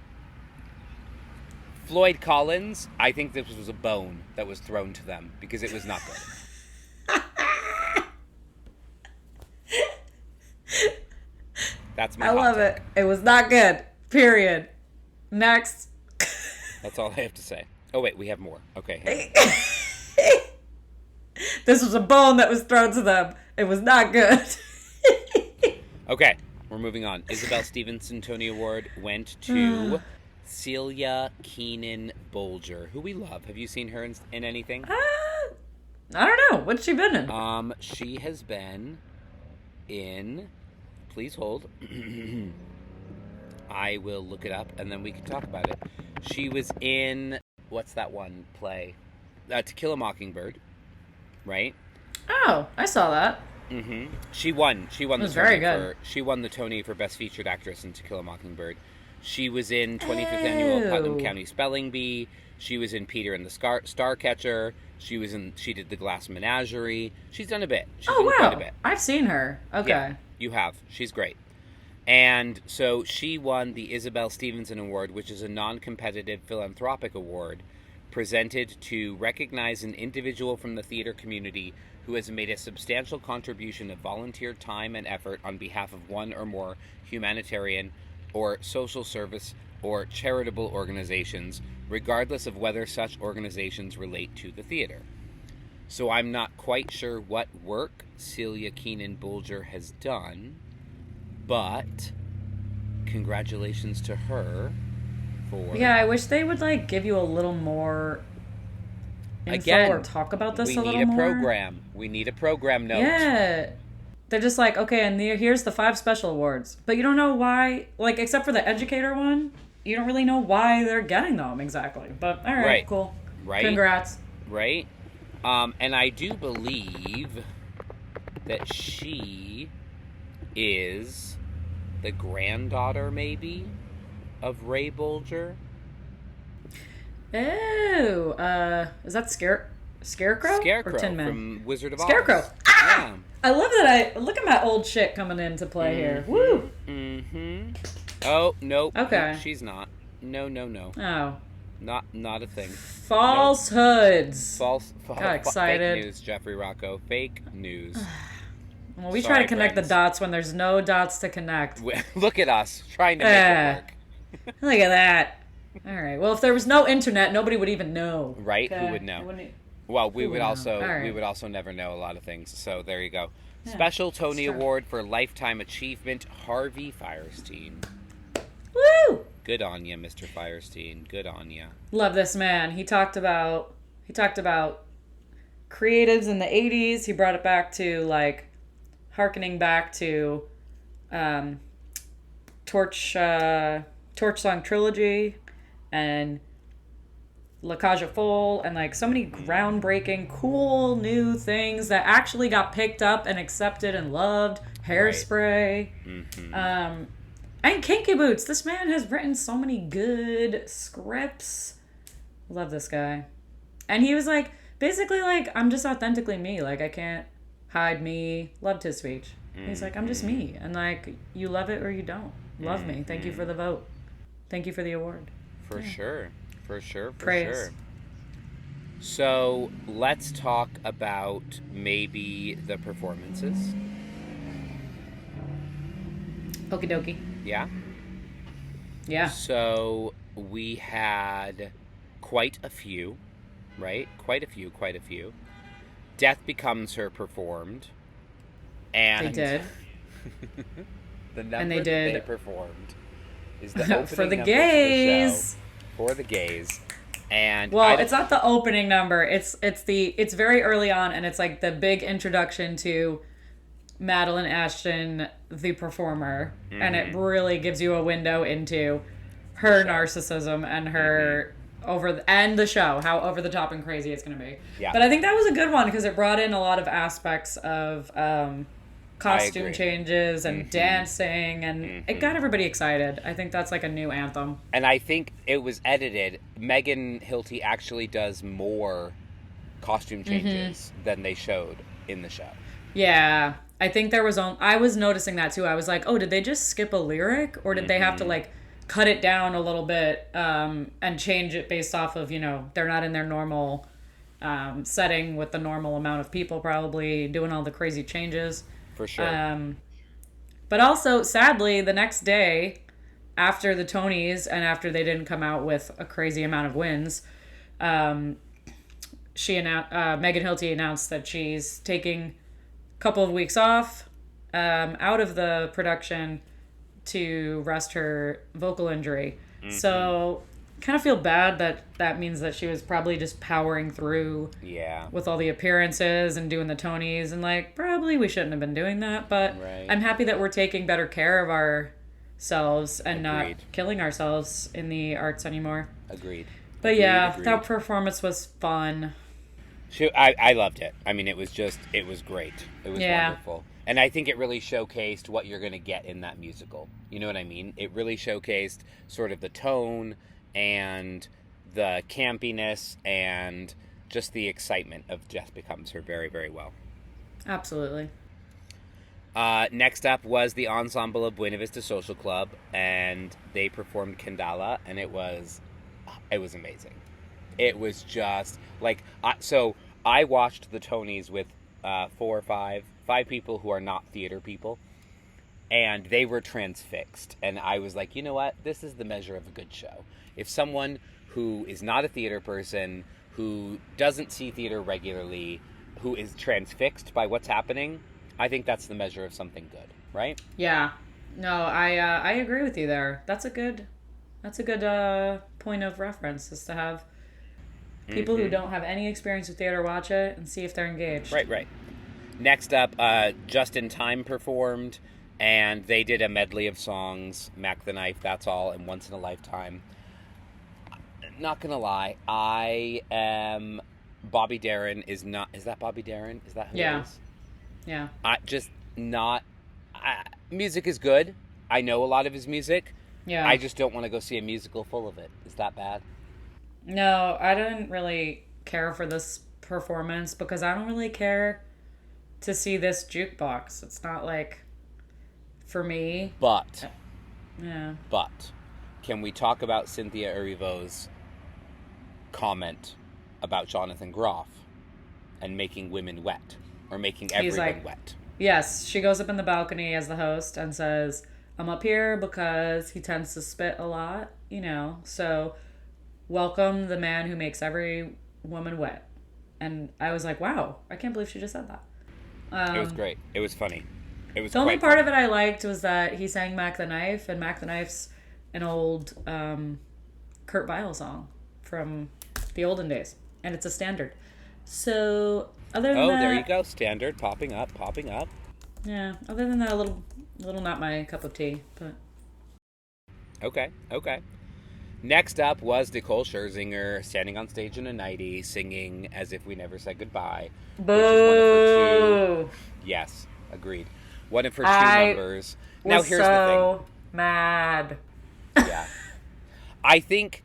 S2: Floyd Collins, I think this was a bone that was thrown to them, because it was not good. That's my
S1: I love it. It was not good. Period. Next.
S2: That's all I have to say. Oh, wait, we have more. Okay.
S1: This was a bone that was thrown to them. It was not good.
S2: Okay, we're moving on. Isabel Stevenson Tony Award went to Celia Keenan Bolger, who we love. Have you seen her in anything?
S1: I don't know. What's she been in?
S2: She has been in... Please hold. I will look it up, and then we can talk about it. She was in... What's that one play? To Kill a Mockingbird, right?
S1: Oh, I saw that.
S2: Mm-hmm. She won. She won the Tony she won the Tony for Best Featured Actress in To Kill a Mockingbird. She was in 25th Annual Putnam County Spelling Bee. She was in Peter and the Starcatcher. She did The Glass Menagerie. She's done a bit. She's done quite a bit.
S1: I've seen her. Okay.
S2: Yeah, you have. She's great. And so she won the Isabel Stevenson Award, which is a non-competitive philanthropic award presented to recognize an individual from the theater community who has made a substantial contribution of volunteer time and effort on behalf of one or more humanitarian or social service or charitable organizations, regardless of whether such organizations relate to the theater. So I'm not quite sure what work Celia Keenan Bolger has done, but congratulations to her for...
S1: Yeah, I wish they would, like, give you a little more info or talk about this a little more.
S2: We need a program. We need a program note.
S1: Yeah. They're just like, okay, and here's the 5 special awards. But you don't know why, like, except for the educator one, you don't really know why they're getting them exactly. But, all right, cool.
S2: Right.
S1: Congrats.
S2: Right. And I do believe that she is the granddaughter, maybe, of Ray Bolger.
S1: Oh, is that Scarecrow?
S2: Scarecrow
S1: or Tin Man?
S2: from Wizard of Oz.
S1: Scarecrow. Ah!
S2: Yeah.
S1: I love that. Look at my old shit coming into play here. Woo!
S2: Mm-hmm. Oh, nope.
S1: Okay.
S2: Nope, she's not. No.
S1: Oh.
S2: Not a thing.
S1: Falsehoods.
S2: Nope.
S1: Got excited.
S2: Fake news, Jeffrey Rocco. Fake news.
S1: Well, we try to connect the dots when there's no dots to connect.
S2: Look at us trying to make it work.
S1: Look at that. All right. Well, if there was no internet, nobody would even know.
S2: Right?
S1: Okay?
S2: Who would know? Well, we would also
S1: right.
S2: we would also never know a lot of things. So there you go. Yeah, Special Tony Award for Lifetime Achievement, Harvey Fierstein.
S1: Woo!
S2: Good on you, Mr. Fierstein. Good on you.
S1: Love this man. He talked about creatives in the 80s. He brought it back to like harkening back to Torch Song Trilogy and La Cage aux Folles, and like so many groundbreaking, cool new things that actually got picked up and accepted and loved. Hairspray.
S2: Right. Mm-hmm.
S1: And Kinky Boots. This man has written so many good scripts. Love this guy. And he was like, basically like, I'm just authentically me. Like, I can't hide me. Loved his speech. He's like, I'm just me. And like, you love it or you don't. Love me. Thank you for the vote. Thank you for the award.
S2: For sure.
S1: Praise.
S2: So let's talk about maybe the performances.
S1: Okie dokie. Yeah.
S2: So we had quite a few, right? Quite a few. Death Becomes Her performed. And
S1: they did.
S2: The number
S1: and they
S2: that
S1: did.
S2: they performed is the opening
S1: for the
S2: number
S1: gays.
S2: For the gays. And
S1: it's not the opening number. It's very early on, and it's like the big introduction to Madeline Ashton, the performer, and it really gives you a window into her narcissism and her and the show, how over the top and crazy it's going to be.
S2: Yeah.
S1: But I think that was a good one because it brought in a lot of aspects of costume changes and dancing, and it got everybody excited. I think that's like a new anthem.
S2: And I think it was edited. Megan Hilty actually does more costume changes than they showed in the show.
S1: Yeah. I think I was noticing that too. I was like, oh, did they just skip a lyric? Or did they have to like cut it down a little bit and change it based off of, they're not in their normal setting with the normal amount of people probably doing all the crazy changes.
S2: For sure.
S1: But also, sadly, the next day after the Tonys and after they didn't come out with a crazy amount of wins, Megan Hilty announced that she's taking couple of weeks off out of the production to rest her vocal injury. So kind of feel bad that means that she was probably just powering through with all the appearances and doing the Tonys, and like probably we shouldn't have been doing that, but I'm happy that we're taking better care of ourselves and not killing ourselves in the arts anymore.
S2: Agreed.
S1: But that performance was fun.
S2: I loved it. I mean, it was great. It was wonderful. And I think it really showcased what you're going to get in that musical. You know what I mean? It really showcased sort of the tone and the campiness and just the excitement of Death Becomes Her very, very well.
S1: Absolutely.
S2: Next up was the ensemble of Buena Vista Social Club, and they performed Kendala, and it was amazing. It was just like I watched the Tonys with five people who are not theater people, and they were transfixed. And I was like, you know what? This is the measure of a good show. If someone who is not a theater person, who doesn't see theater regularly, who is transfixed by what's happening, I think that's the measure of something good, right?
S1: Yeah. No, I agree with you there. That's a good point of reference, is to have people who don't have any experience with theater watch it and see if they're engaged.
S2: Right. Next up, Just in Time performed, and they did a medley of songs, Mac the Knife, That's All, and Once in a Lifetime. Not gonna lie, I am... Bobby Darin is not... Is that Bobby Darin? Is that who it is?
S1: Yeah.
S2: Just not. Music is good. I know a lot of his music.
S1: Yeah.
S2: I just don't want to go see a musical full of it. Is that bad?
S1: No, I didn't really care for this performance because I don't really care to see this jukebox. It's not like for me.
S2: But,
S1: Yeah.
S2: can we talk about Cynthia Erivo's comment about Jonathan Groff and making women wet, or making everyone wet?
S1: Yes, she goes up in the balcony as the host and says, I'm up here because he tends to spit a lot, so welcome the man who makes every woman wet. And I was like, wow, I can't believe she just said that.
S2: It was great. It was funny. It was
S1: the only part of it I liked was that he sang Mac the Knife, and Mac the Knife's an old Kurt Vile song from the olden days, and it's a standard. So other than that,
S2: there you go, standard popping up.
S1: Yeah, other than that, a little not my cup of tea, but
S2: okay. Next up was Nicole Scherzinger standing on stage in a nightie singing As If We Never Said Goodbye.
S1: Boo!
S2: Which is one of her two. Yes, agreed. One of her two numbers. Now here's the thing.
S1: Mad.
S2: Yeah. I think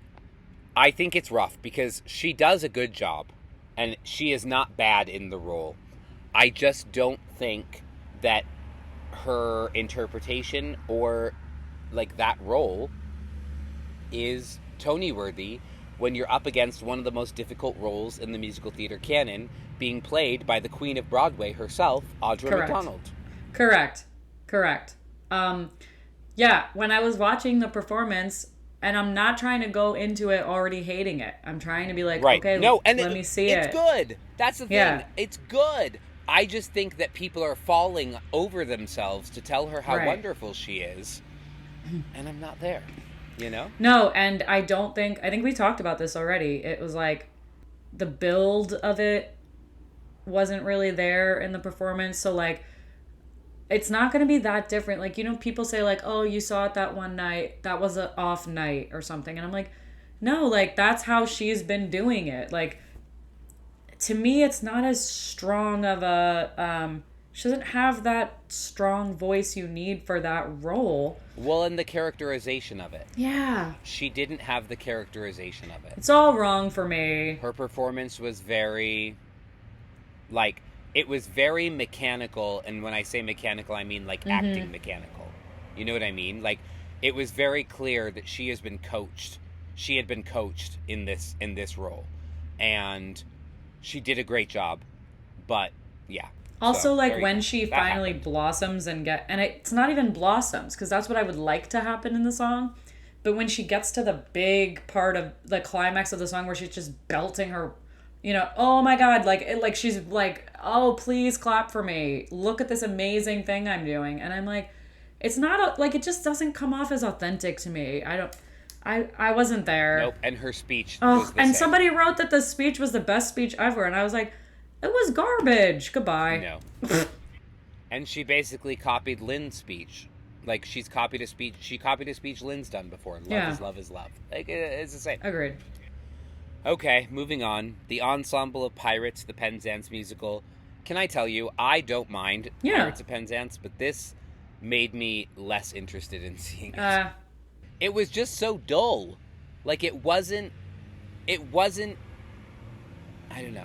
S2: it's rough because she does a good job and she is not bad in the role. I just don't think that her interpretation or like that role is Tony worthy when you're up against one of the most difficult roles in the musical theater canon, being played by the Queen of Broadway herself, Audra McDonald.
S1: Correct. Yeah, when I was watching the performance, and I'm not trying to go into it already hating it. I'm trying to be like,
S2: right.
S1: Okay,
S2: no, and
S1: let me see it.
S2: It's good. That's the thing.
S1: Yeah.
S2: It's good. I just think that people are falling over themselves to tell her how wonderful she is, and I'm not there.
S1: No, and I think we talked about this already. It was like the build of it wasn't really there in the performance. So like, it's not going to be that different. Like, people say like, oh, you saw it that one night. That was an off night or something. And I'm like, no, like that's how she's been doing it. Like, to me, it's not as strong of a, she doesn't have that strong voice you need for that role.
S2: Well, and the characterization of it.
S1: Yeah.
S2: She didn't have the characterization of it.
S1: It's all wrong for me.
S2: Her performance was very, it was very mechanical. And when I say mechanical, I mean acting mechanical. You know what I mean? Like, it was very clear that she has been coached. She had been coached in this role. And she did a great job. But, yeah.
S1: Also, when she finally blossoms and it's not even blossoms, because that's what I would like to happen in the song. But when she gets to the big part of the climax of the song where she's just belting her, oh my God, she's like, oh, please clap for me. Look at this amazing thing I'm doing. And I'm like, it's not, it just doesn't come off as authentic to me. I wasn't there.
S2: Nope, and her speech was the
S1: and
S2: same.
S1: Somebody wrote that the speech was the best speech ever, and I was like, it was garbage. Goodbye.
S2: No. And she basically copied Lynn's speech. Like, she copied a speech Lynn's done before. Love is love is love. Like, it's the same.
S1: Agreed.
S2: Okay, moving on. The ensemble of Pirates, the Penzance musical. Can I tell you, I don't mind Pirates of Penzance, but this made me less interested in seeing it. It was just so dull. Like, it wasn't, I don't know.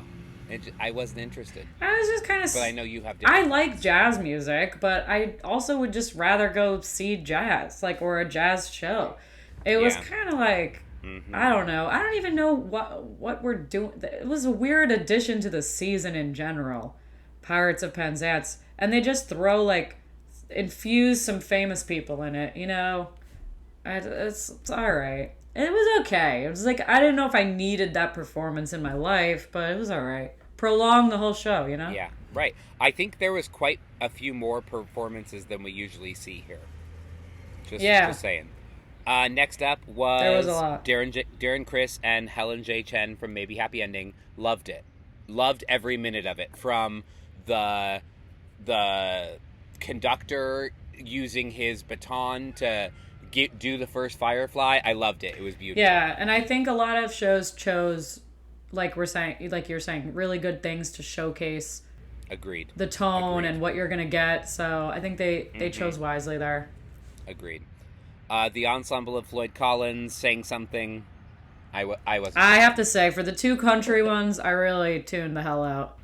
S2: I wasn't interested.
S1: I was just kind of...
S2: But I know you have...
S1: I like jazz music, but I also would just rather go see jazz, or a jazz show. It was kind of like... Mm-hmm. I don't know. I don't even know what we're doing. It was a weird addition to the season in general. Pirates of Penzance. And they just throw, infuse some famous people in it, It's all right. It was okay. It was I didn't know if I needed that performance in my life, but it was all right. Prolong the whole show,
S2: Yeah, right. I think there was quite a few more performances than we usually see here. Just saying. Next up was
S1: a lot.
S2: Darren Criss and Helen J. Chen from Maybe Happy Ending. Loved it. Loved every minute of it. From the conductor using his baton to do the first Firefly. I loved it. It was beautiful.
S1: Yeah, and I think a lot of shows chose, you're saying, really good things to showcase
S2: Agreed.
S1: the tone
S2: Agreed.
S1: and what you're going to get. So I think they chose wisely there.
S2: Agreed. The ensemble of Floyd Collins sang something. I wasn't.
S1: I have to say, for the two country ones, I really tuned the hell out.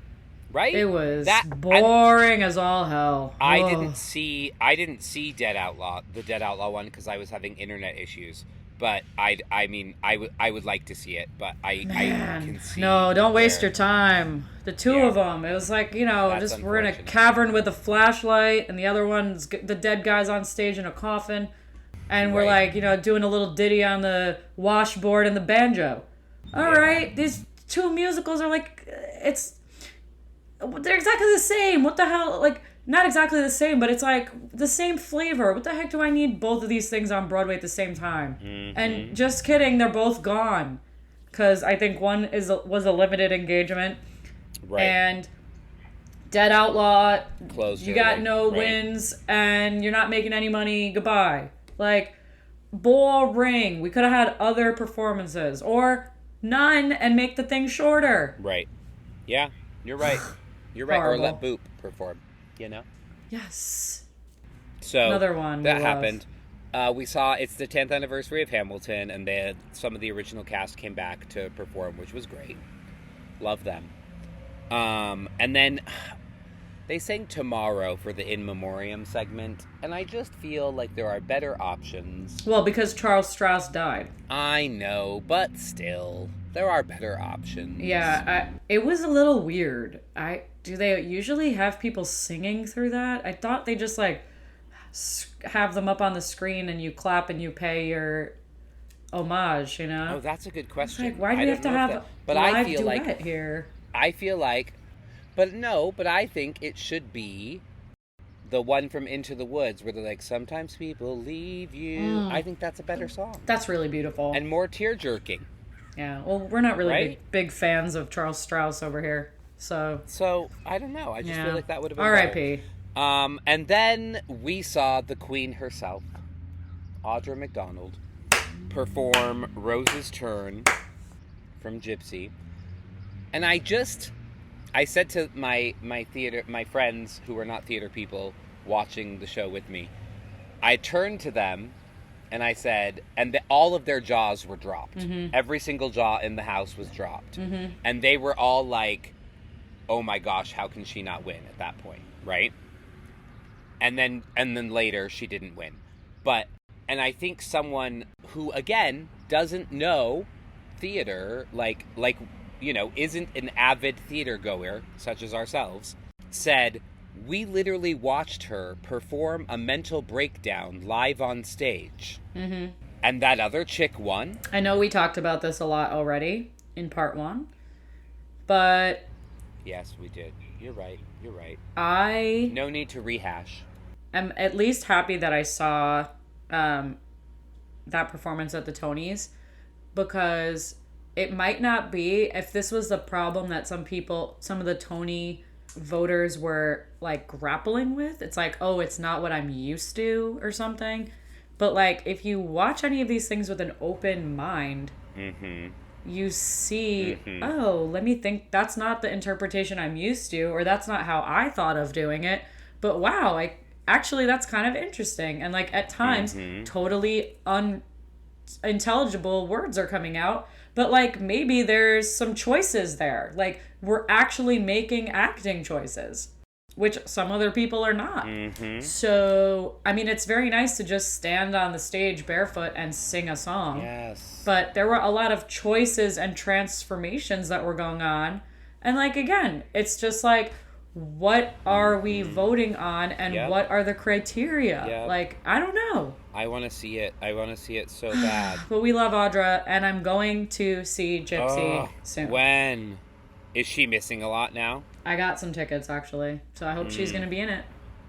S2: Right?
S1: It was boring as all hell.
S2: I
S1: Ugh.
S2: didn't see the Dead Outlaw one, because I was having internet issues. But I would like to see it, but I can see.
S1: No, don't waste your time. The two of them, it was like, just we're in a cavern with a flashlight, and the other one's the dead guy's on stage in a coffin, and we're like, doing a little ditty on the washboard and the banjo. All right, these two musicals are like, they're exactly the same. What the hell? Like, not exactly the same, but it's like the same flavor. What the heck do I need both of these things on Broadway at the same time? Mm-hmm. And just kidding, they're both gone. Because I think one was a limited engagement. Right. And Dead Outlaw, you got no wins, and you're not making any money. Goodbye. Like, boring. We could have had other performances. Or none, and make the thing shorter.
S2: Right. Yeah, you're right. You're right. Horrible. Or let Boop perform.
S1: Yes.
S2: So
S1: another one
S2: that happened. We saw it's the 10th anniversary of Hamilton, and some of the original cast came back to perform, which was great. Love them. And then they sang Tomorrow for the In Memoriam segment, and I just feel like there are better options.
S1: Well, because Charles Strauss died.
S2: I know, but still, there are better options.
S1: Yeah, it was a little weird. Do they usually have people singing through that? I thought they just have them up on the screen and you clap and you pay your homage, Oh,
S2: that's a good question.
S1: Like, why do you have to have live duet here?
S2: I feel like, but I think it should be the one from Into the Woods where they're like, sometimes people leave you. I think that's a better song.
S1: That's really beautiful.
S2: And more tear-jerking.
S1: Yeah, well, we're not really big fans of Charles Strauss over here. So
S2: I don't know. I just feel like that would have been
S1: R.I.P.
S2: And then we saw the Queen herself, Audra McDonald, perform Rose's Turn from Gypsy. And I said to my friends who were not theater people watching the show with me, I turned to them and I said, all of their jaws were dropped. Mm-hmm. Every single jaw in the house was dropped. Mm-hmm. And they were all like, oh my gosh, how can she not win at that point, right? And then later she didn't win. And I think someone who, again, doesn't know theater, isn't an avid theater goer, such as ourselves, said, we literally watched her perform a mental breakdown live on stage. Mm-hmm. And that other chick won.
S1: I know we talked about this a lot already in part 1, but...
S2: Yes, we did. You're right.
S1: No
S2: need to rehash.
S1: I'm at least happy that I saw that performance at the Tonys, because it might not be, if this was the problem that some of the Tony voters were grappling with. It's like, oh, it's not what I'm used to or something. But if you watch any of these things with an open mind, mm-hmm. you see, mm-hmm. oh, let me think, that's not the interpretation I'm used to, or that's not how I thought of doing it. But wow, actually that's kind of interesting. And at times, mm-hmm. totally unintelligible words are coming out. But maybe there's some choices there. We're actually making acting choices, which some other people are not. Mm-hmm. So, I mean, it's very nice to just stand on the stage barefoot and sing a song.
S2: Yes.
S1: But there were a lot of choices and transformations that were going on. And again, it's just what are we voting on, and yep. what are the criteria? Yep. I don't know.
S2: I want to see it. I want to see it so bad.
S1: But we love Audra, and I'm going to see Gypsy soon.
S2: When? Is she missing a lot now?
S1: I got some tickets, actually. So I hope she's going to be in it.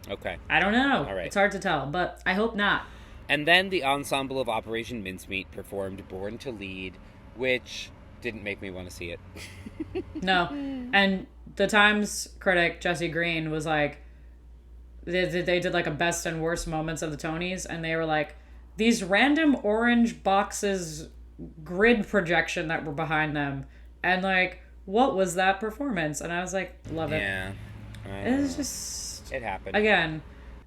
S2: Okay.
S1: I don't know.
S2: All right.
S1: It's hard to tell, but I hope not.
S2: And then the ensemble of Operation Mincemeat performed Born to Lead, which didn't make me want to see it.
S1: No. And the Times critic, Jesse Green, was they did a best and worst moments of the Tonys, and they were these random orange boxes grid projection that were behind them, and what was that performance? And I was love it.
S2: Yeah.
S1: It's just,
S2: It happened.
S1: again,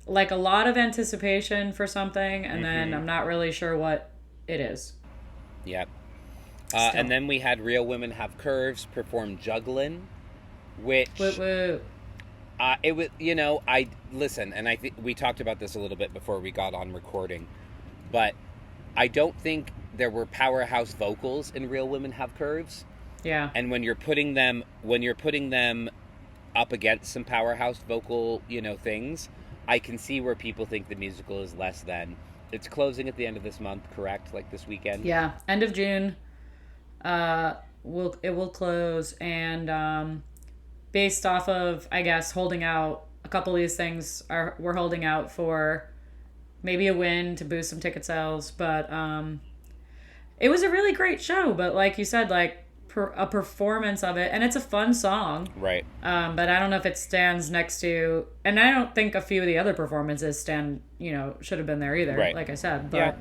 S1: like a lot of anticipation for something, and then I'm not really sure what it is.
S2: Yep.
S1: Still.
S2: And then we had Real Women Have Curves perform Jugglin', which
S1: Woo.
S2: it was, I listen, and I think we talked about this a little bit before we got on recording, but I don't think there were powerhouse vocals in Real Women Have Curves.
S1: Yeah.
S2: And when you're putting them up against some powerhouse vocal, things, I can see where people think the musical is less than. It's closing at the end of this month, correct? Like this weekend?
S1: Yeah, end of June. It will close, and based off of, I guess, holding out, a couple of these things we're holding out for maybe a win to boost some ticket sales, but it was a really great show. But like you said, like a performance of it, and it's a fun song,
S2: right?
S1: But I don't know if it stands next to, and I don't think a few of the other performances should have been there either.
S2: Right.
S1: Like I said, but
S2: Yeah.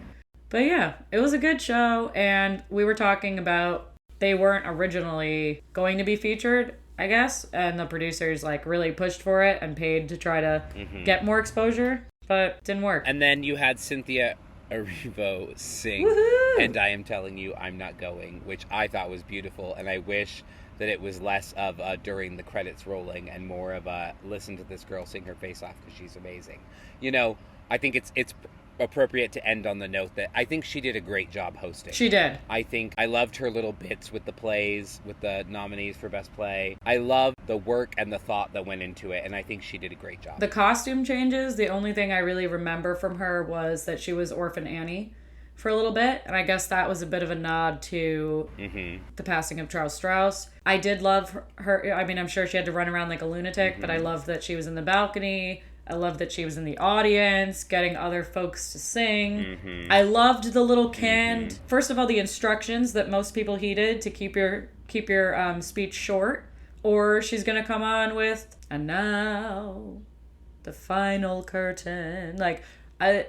S1: But yeah, it was a good show, and we were talking about they weren't originally going to be featured, I guess, and the producers like really pushed for it and paid to try to get more exposure, but didn't work.
S2: And then you had Cynthia Erivo sing
S1: Woohoo!
S2: And I Am Telling You I'm Not Going, which I thought was beautiful, and I wish that it was less of a during the credits rolling and more of a listen to this girl sing her face off because she's amazing. I think it's appropriate to end on the note that I think she did a great job hosting.
S1: She did.
S2: I think I loved her little bits with the plays, with the nominees for Best Play. I loved the work and the thought that went into it, and I think she did a great job.
S1: The costume changes, the only thing I really remember from her was that she was Orphan Annie for a little bit, and I guess that was a bit of a nod to the passing of Charles Strauss. I did love her. I mean, I'm sure she had to run around like a lunatic, but I loved that she was in the balcony. I loved that she was in the audience, getting other folks to sing. I loved the little canned, first of all, the instructions that most people heeded to keep your speech short. Or she's gonna come on with, and now, the final curtain. Like, I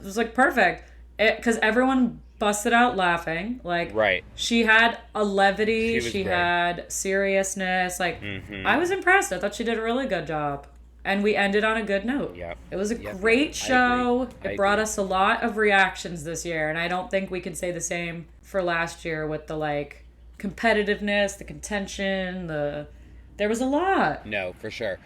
S1: was like, perfect. Because everyone busted out laughing. Like,
S2: right.
S1: She had a levity. She
S2: great.
S1: Had seriousness. Like, I was impressed. I thought she did a really good job. And we ended on a good note.
S2: Yep.
S1: It was a great show. It brought us a lot of reactions this year. And I don't think we could say the same for last year with the, like, competitiveness, the contention, there was a lot.
S2: No, for sure.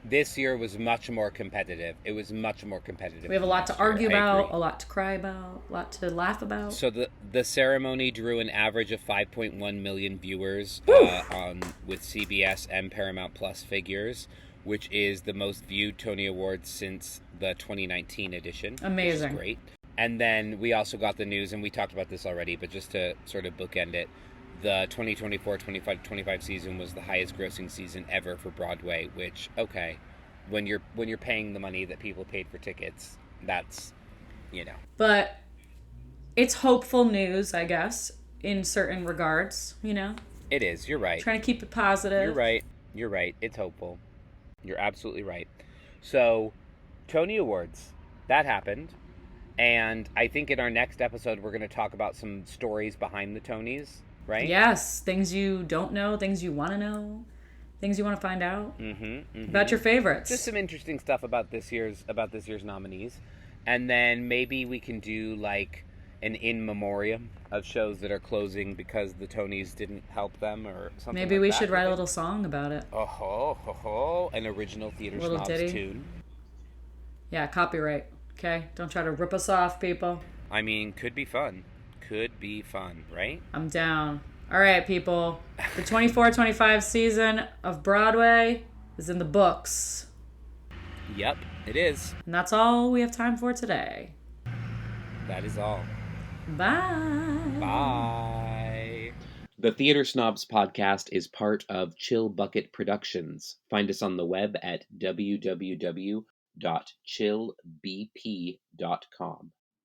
S2: This year was much more competitive. It was much more competitive.
S1: We have a lot to argue about, a lot to cry about, a lot to laugh about.
S2: So the ceremony drew an average of 5.1 million viewers with CBS and Paramount Plus figures, which is the most viewed Tony Awards since the 2019 edition.
S1: Amazing.
S2: Which is great. And then we also got the news, and we talked about this already, but just to sort of bookend it, the 2024-25 season was the highest grossing season ever for Broadway, which, okay, when you're paying the money that people paid for tickets, that's,
S1: But it's hopeful news, I guess, in certain regards,
S2: It is, you're right.
S1: Trying to keep it positive.
S2: You're right. It's hopeful. You're absolutely right. So, Tony Awards, that happened. And I think in our next episode, we're going to talk about some stories behind the Tonys. Right?
S1: Yes, things you don't know, things you want to know, things you want to find out about your favorites.
S2: Just some interesting stuff about this year's nominees, and then maybe we can do like an in memoriam of shows that are closing because the Tonys didn't help them or something.
S1: Maybe
S2: like
S1: we
S2: that.
S1: should write a little song about it.
S2: An original Theater
S1: Little
S2: Snobs
S1: ditty.
S2: tune.
S1: Yeah, copyright. Okay, don't try to rip us off, people.
S2: I mean, could be fun. Could be fun, right?
S1: I'm down. All right, people. The 24-25 season of Broadway is in the books.
S2: Yep, it is.
S1: And that's all we have time for today.
S2: That is all.
S1: Bye.
S2: Bye. The Theater Snobs podcast is part of Chill Bucket Productions. Find us on the web at www.chillbp.com.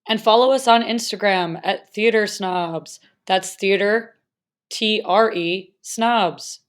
S1: And follow us on Instagram at Theater Snobs. That's theater, TRE, snobs.